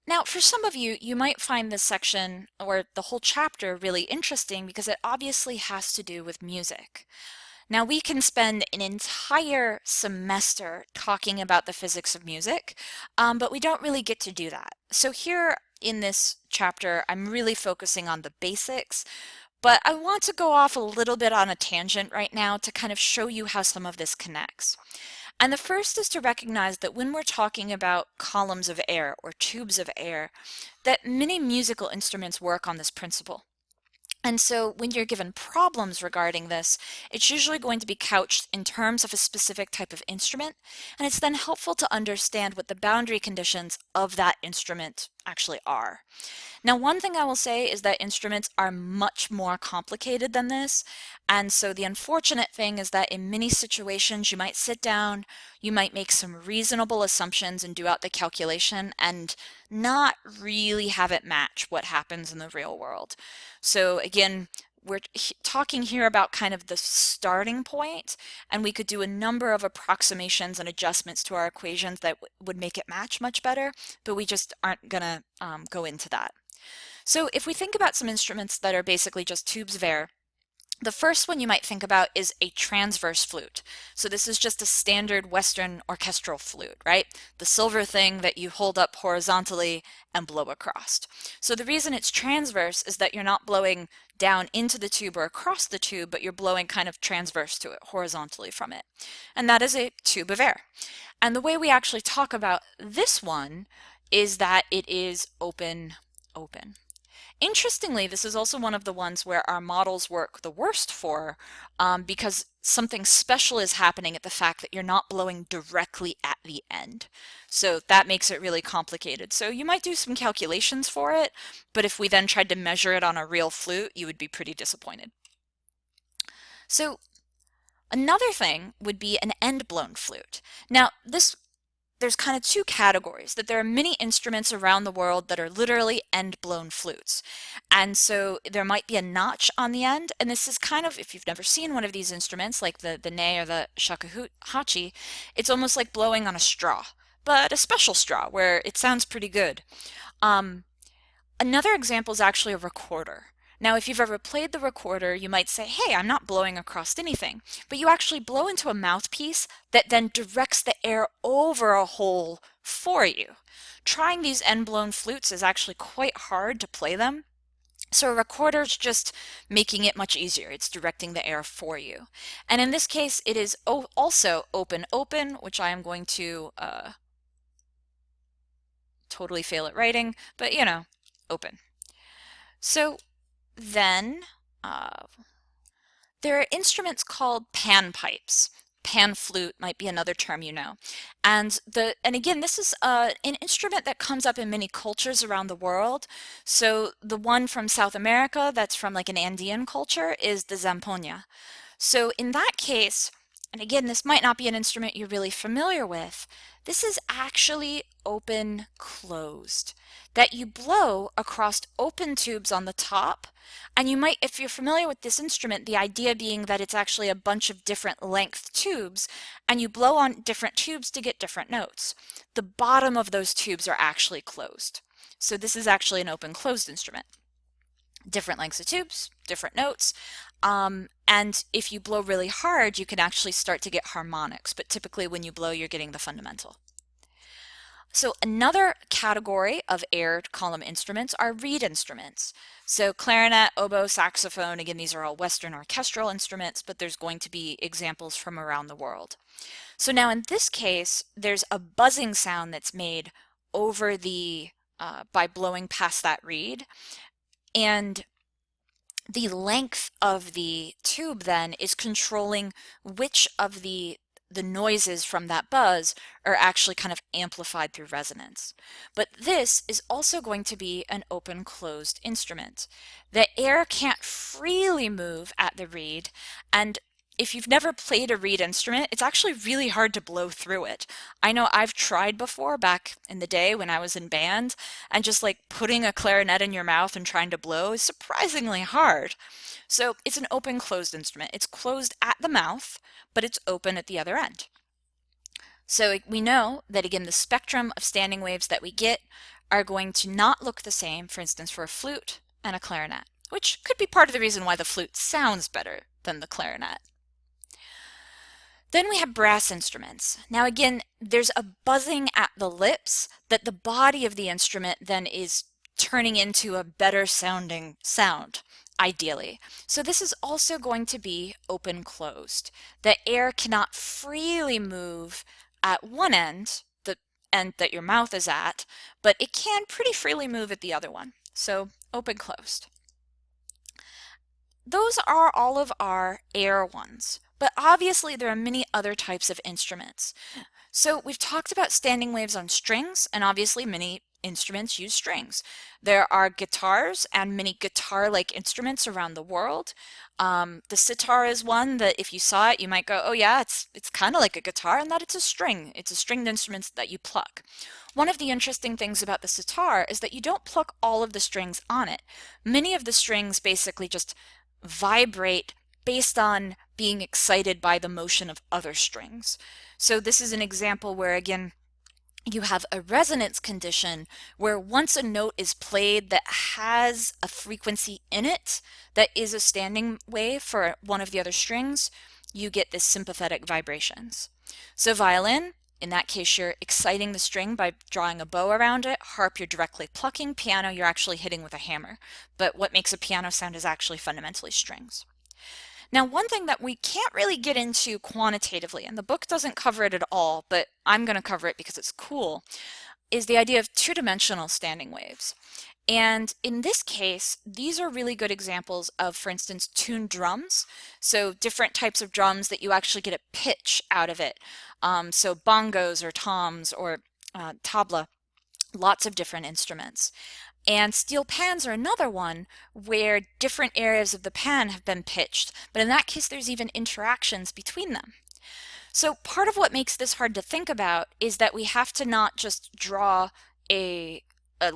Now, for some of you, you might find this section or the whole chapter really interesting because it obviously has to do with music. Now, we can spend an entire semester talking about the physics of music, but we don't really get to do that. So here in this chapter, I'm really focusing on the basics, but I want to go off a little bit on a tangent right now to kind of show you how some of this connects. And the first is to recognize that when we're talking about columns of air or tubes of air, that many musical instruments work on this principle. And so when you're given problems regarding this, it's usually going to be couched in terms of a specific type of instrument, and it's then helpful to understand what the boundary conditions of that instrument actually are. Now, one thing I will say is that instruments are much more complicated than this, and so the unfortunate thing is that in many situations you might sit down, you might make some reasonable assumptions and do out the calculation and not really have it match what happens in the real world. So again, we're talking here about kind of the starting point, and we could do a number of approximations and adjustments to our equations that would make it match much better, but we just aren't going to go into that. So if we think about some instruments that are basically just tubes of air, the first one you might think about is a transverse flute. So this is just a standard Western orchestral flute, right? The silver thing that you hold up horizontally and blow across. So the reason it's transverse is that you're not blowing down into the tube or across the tube, but you're blowing kind of transverse to it, horizontally from it. And that is a tube of air. And the way we actually talk about this one is that it is open, open. Interestingly, this is also one of the ones where our models work the worst for because something special is happening at the fact that you're not blowing directly at the end. So that makes it really complicated. So you might do some calculations for it, but if we then tried to measure it on a real flute, you would be pretty disappointed. So another thing would be an end-blown flute. Now, there's kind of two categories, that there are many instruments around the world that are literally end-blown flutes. And so there might be a notch on the end, and this is kind of, if you've never seen one of these instruments, like the ney or the shakuhachi, it's almost like blowing on a straw, but a special straw where it sounds pretty good. Another example is actually a recorder. Now, if you've ever played the recorder, you might say, hey, I'm not blowing across anything, but you actually blow into a mouthpiece that then directs the air over a hole for you. Trying these end-blown flutes is actually quite hard to play them. So a recorder is just making it much easier. It's directing the air for you. And in this case, it is also open, open, which I am going to totally fail at writing, but you know, open. So then there are instruments called pan pipes. Pan flute might be another term you know. And again, this is an instrument that comes up in many cultures around the world. So the one from South America that's from like an Andean culture is the zampoña. So in that case, and again, this might not be an instrument you're really familiar with, this is actually open closed, that you blow across open tubes on the top. And you might, if you're familiar with this instrument, the idea being that it's actually a bunch of different length tubes, and you blow on different tubes to get different notes. The bottom of those tubes are actually closed. So this is actually an open closed instrument. Different lengths of tubes, different notes. And if you blow really hard, you can actually start to get harmonics, but typically when you blow, you're getting the fundamental. So another category of air column instruments are reed instruments. So clarinet, oboe, saxophone, again, these are all Western orchestral instruments, but there's going to be examples from around the world. So now in this case, there's a buzzing sound that's made over the, by blowing past that reed. And the length of the tube then is controlling which of the noises from that buzz are actually kind of amplified through resonance. But this is also going to be an open-closed instrument. The air can't freely move at the reed, and if you've never played a reed instrument, it's actually really hard to blow through it. I know I've tried before back in the day when I was in band, and just like putting a clarinet in your mouth and trying to blow is surprisingly hard. So it's an open-closed instrument. It's closed at the mouth, but it's open at the other end. So we know that again, the spectrum of standing waves that we get are going to not look the same, for instance, for a flute and a clarinet, which could be part of the reason why the flute sounds better than the clarinet. Then we have brass instruments. Now again, there's a buzzing at the lips that the body of the instrument then is turning into a better sounding sound, ideally. So this is also going to be open-closed. The air cannot freely move at one end, the end that your mouth is at, but it can pretty freely move at the other one. So open-closed. Those are all of our air ones, but obviously there are many other types of instruments. So we've talked about standing waves on strings, and obviously many instruments use strings. There are guitars and many guitar-like instruments around the world. The sitar is one that if you saw it, you might go, oh yeah, it's kind of like a guitar, and that it's a string. It's a stringed instrument that you pluck. One of the interesting things about the sitar is that you don't pluck all of the strings on it. Many of the strings basically just vibrate based on being excited by the motion of other strings. So this is an example where, again, you have a resonance condition where once a note is played that has a frequency in it that is a standing wave for one of the other strings, you get this sympathetic vibrations. So violin, in that case, you're exciting the string by drawing a bow around it. Harp, you're directly plucking. Piano, you're actually hitting with a hammer. But what makes a piano sound is actually fundamentally strings. Now, one thing that we can't really get into quantitatively, and the book doesn't cover it at all, but I'm going to cover it because it's cool, is the idea of two-dimensional standing waves. And in this case, these are really good examples of, for instance, tuned drums. So different types of drums that you actually get a pitch out of it. So bongos or toms or tabla, lots of different instruments. And steel pans are another one where different areas of the pan have been pitched, but in that case there's even interactions between them. So part of what makes this hard to think about is that we have to not just draw a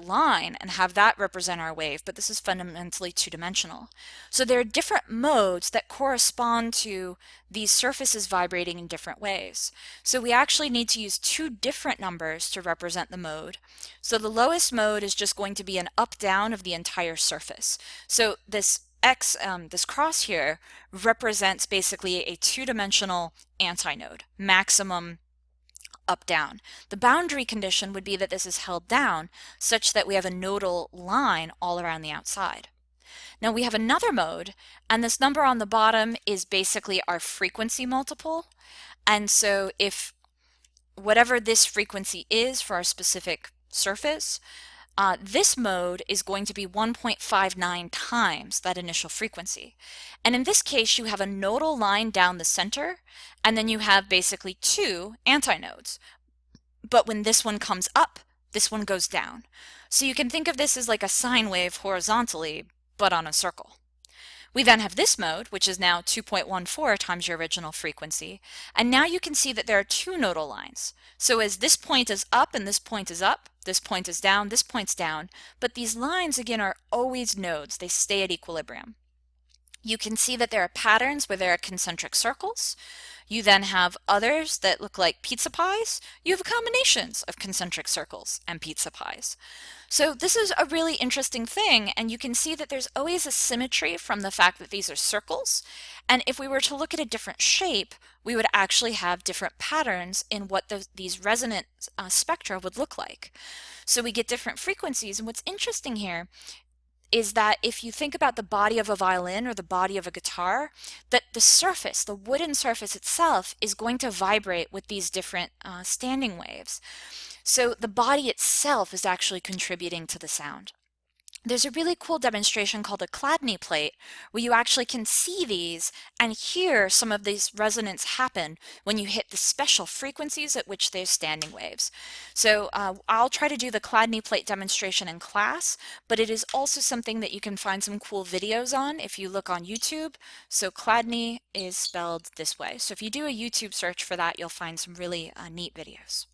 line and have that represent our wave, but this is fundamentally two-dimensional. So there are different modes that correspond to these surfaces vibrating in different ways. So we actually need to use two different numbers to represent the mode. So the lowest mode is just going to be an up-down of the entire surface. So this X, this cross here, represents basically a two-dimensional antinode, maximum up-down. The boundary condition would be that this is held down such that we have a nodal line all around the outside. Now we have another mode, and this number on the bottom is basically our frequency multiple. And so if whatever this frequency is for our specific surface, this mode is going to be 1.59 times that initial frequency. And in this case, you have a nodal line down the center, and then you have basically two antinodes. But when this one comes up, this one goes down. So you can think of this as like a sine wave horizontally, but on a circle. We then have this mode, which is now 2.14 times your original frequency. And now you can see that there are two nodal lines. So as this point is up and this point is up, this point is down, this point's down. But these lines, again, are always nodes. They stay at equilibrium. You can see that there are patterns where there are concentric circles. You then have others that look like pizza pies. You have combinations of concentric circles and pizza pies. So this is a really interesting thing, and you can see that there's always a symmetry from the fact that these are circles. And if we were to look at a different shape, we would actually have different patterns in what these resonant spectra would look like. So we get different frequencies, and what's interesting here is that if you think about the body of a violin or the body of a guitar, that the surface, the wooden surface itself, is going to vibrate with these different standing waves. So the body itself is actually contributing to the sound. There's a really cool demonstration called a Chladni Plate where you actually can see these and hear some of these resonance happen when you hit the special frequencies at which there's standing waves. So I'll try to do the Chladni Plate demonstration in class, but it is also something that you can find some cool videos on if you look on YouTube. So Chladni is spelled this way. So if you do a YouTube search for that, you'll find some really neat videos.